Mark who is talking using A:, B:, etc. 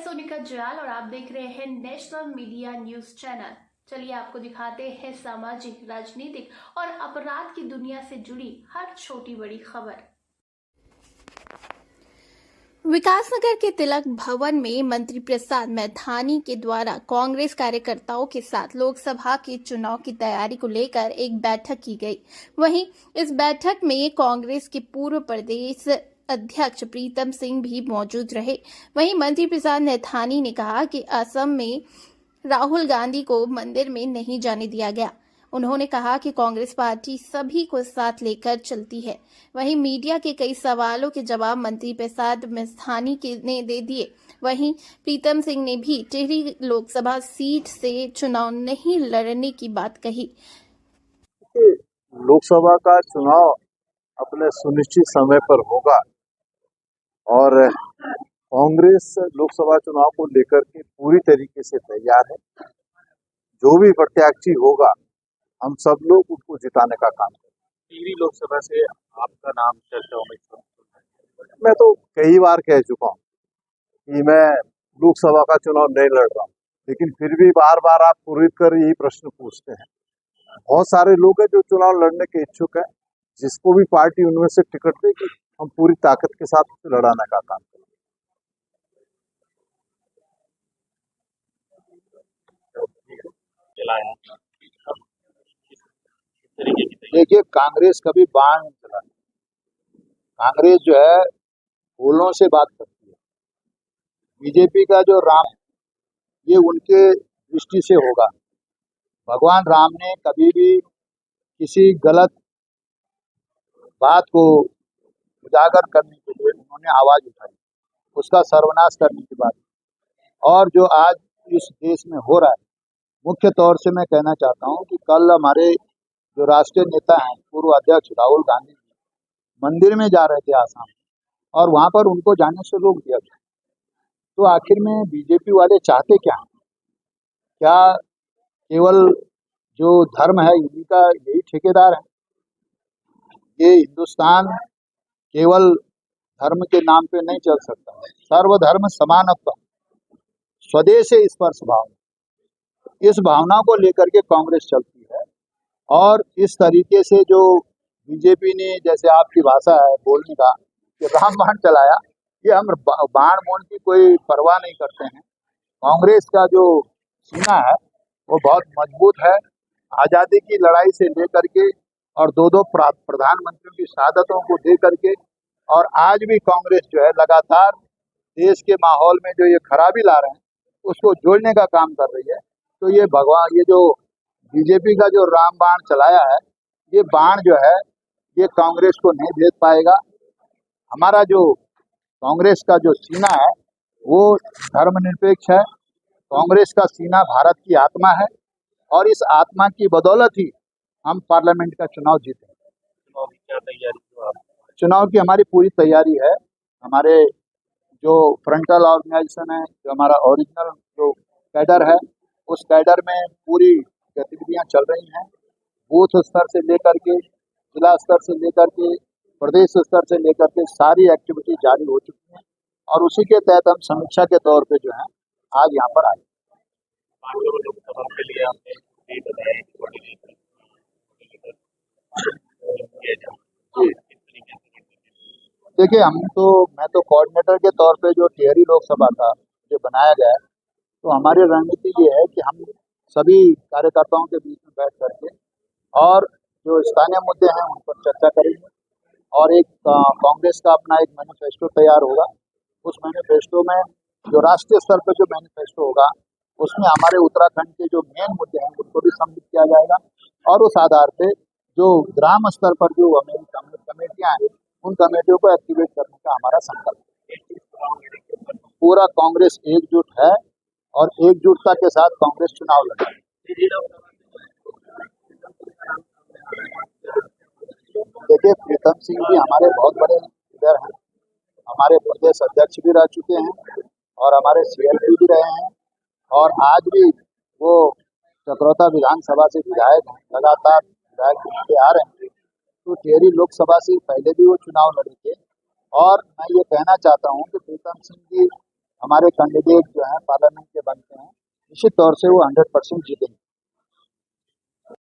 A: सोनिका जयाल और आप देख रहे हैं नेशनल मीडिया न्यूज चैनल। चलिए आपको दिखाते हैं सामाजिक, राजनीतिक और अपराध की दुनिया से जुड़ी हर छोटी बड़ी खबर। विकासनगर के तिलक भवन में मंत्री प्रसाद मैथानी के द्वारा कांग्रेस कार्यकर्ताओं के साथ लोकसभा के चुनाव की तैयारी को लेकर एक बैठक की गई। वहीं इस बैठक में कांग्रेस के पूर्व प्रदेश अध्यक्ष प्रीतम सिंह भी मौजूद रहे। वहीं मंत्री प्रसाद मैथानी ने कहा कि असम में राहुल गांधी को मंदिर में नहीं जाने दिया गया। उन्होंने कहा कि कांग्रेस पार्टी सभी को साथ लेकर चलती है। वहीं मीडिया के कई सवालों के जवाब मंत्री प्रसाद मैथानी ने दे दिए। वहीं प्रीतम सिंह ने भी टिहरी लोकसभा सीट से चुनाव नहीं लड़ने की बात कही।
B: लोकसभा का चुनाव अपने सुनिश्चित समय पर होगा और कांग्रेस लोकसभा चुनाव को लेकर के पूरी तरीके से तैयार है। जो भी प्रत्याशी होगा हम सब लोग उसको जिताने का काम करेंगे।
C: टिहरी लोकसभा से आपका नाम चर्चाओं में
B: मैं तो कई बार कह चुका हूँ कि मैं लोकसभा का चुनाव नहीं लड़ रहा हूँ, लेकिन फिर भी बार बार आप पूरित कर यही प्रश्न पूछते हैं। बहुत सारे लोग हैं जो चुनाव लड़ने के इच्छुक है। जिसको भी पार्टी उनमें से टिकट देगी हम पूरी ताकत के साथ उसे लड़ाने का काम करेंगे।
D: देखिए, कांग्रेस कभी बाण नहीं चला। कांग्रेस जो है फूलों से बात करती है। बीजेपी का जो राम है ये उनके दृष्टि से होगा। भगवान राम ने कभी भी किसी गलत बात को उजागर करने के लिए उन्होंने आवाज उठाई, उसका सर्वनाश करने की बात। और जो आज इस देश में हो रहा है, मुख्य तौर से मैं कहना चाहता हूं कि कल हमारे जो राष्ट्रीय नेता हैं, पूर्व अध्यक्ष राहुल गांधी मंदिर में जा रहे थे आसाम, और वहां पर उनको जाने से रोक दिया गया। तो आखिर में बीजेपी वाले चाहते क्या हैं? क्या केवल जो धर्म है इन्हीं का यही ठेकेदार है? ये हिंदुस्तान केवल धर्म के नाम पे नहीं चल सकता। सर्वधर्म समानत्व, स्वदेश स्पर्श भावना, इस भावना को लेकर के कांग्रेस चलती है। और इस तरीके से जो बीजेपी ने, जैसे आपकी भाषा है बोलने का, कि राम बाण चलाया, ये हम बाण बोन की कोई परवाह नहीं करते हैं। कांग्रेस का जो सीना है वो बहुत मजबूत है। आज़ादी की लड़ाई से लेकर के और दो प्रधानमंत्रियों की शहादतों को दे करके, और आज भी कांग्रेस जो है लगातार देश के माहौल में जो ये खराबी ला रहे हैं उसको जोड़ने का काम कर रही है। तो ये भगवान, ये जो बीजेपी का जो राम बाण चलाया है, ये बाण जो है ये कांग्रेस को नहीं भेद पाएगा। हमारा जो कांग्रेस का जो सीना है वो धर्मनिरपेक्ष है। कांग्रेस का सीना भारत की आत्मा है, और इस आत्मा की बदौलत ही हम पार्लियामेंट का चुनाव जीते। चुनाव की हमारी पूरी तैयारी है। हमारे जो फ्रंटल ऑर्गेनाइजेशन है, जो हमारा ओरिजिनल जो कैडर है, उस कैडर में पूरी गतिविधियां चल रही हैं। बूथ स्तर से लेकर के, जिला स्तर से लेकर के, प्रदेश स्तर से लेकर के सारी एक्टिविटी जारी हो चुकी है, और उसी के तहत हम समीक्षा के तौर पे जो है आज यहाँ पर आए। देखिए, मैं तो कोऑर्डिनेटर के तौर पे जो टिहरी लोकसभा का जो बनाया गया है, तो हमारी रणनीति ये है कि हम सभी कार्यकर्ताओं के बीच में बैठ करके और जो स्थानीय मुद्दे हैं उन पर चर्चा करेंगे, और एक कांग्रेस का अपना एक मैनिफेस्टो तैयार होगा। उस मैनिफेस्टो में जो राष्ट्रीय स्तर पर जो मैनिफेस्टो होगा उसमें हमारे उत्तराखंड के जो मेन मुद्दे हैं उनको भी सम्मिलित किया जाएगा, और उस आधार पे जो ग्राम स्तर पर जो हमारी कमेटियां हैं उन कमेटियों को एक्टिवेट करने का हमारा संकल्प है। पूरा कांग्रेस एकजुट है और एकजुटता के साथ कांग्रेस चुनाव लड़ेगी। देखिए, प्रीतम सिंह भी हमारे बहुत बड़े लीडर हैं, हमारे प्रदेश अध्यक्ष भी रह चुके हैं और हमारे CLP भी रहे हैं, और आज भी वो चकरौता विधानसभा से विधायक हैं, लगातार विधायक बनते आ रहे हैं। तो टिहरी लोकसभा से पहले भी वो चुनाव लड़े थे, और मैं ये कहना चाहता हूँ कि प्रीतम सिंह जी हमारे कैंडिडेट जो है पार्लियामेंट के बनते हैं, निश्चित तौर से वो 100% जीतेंगे।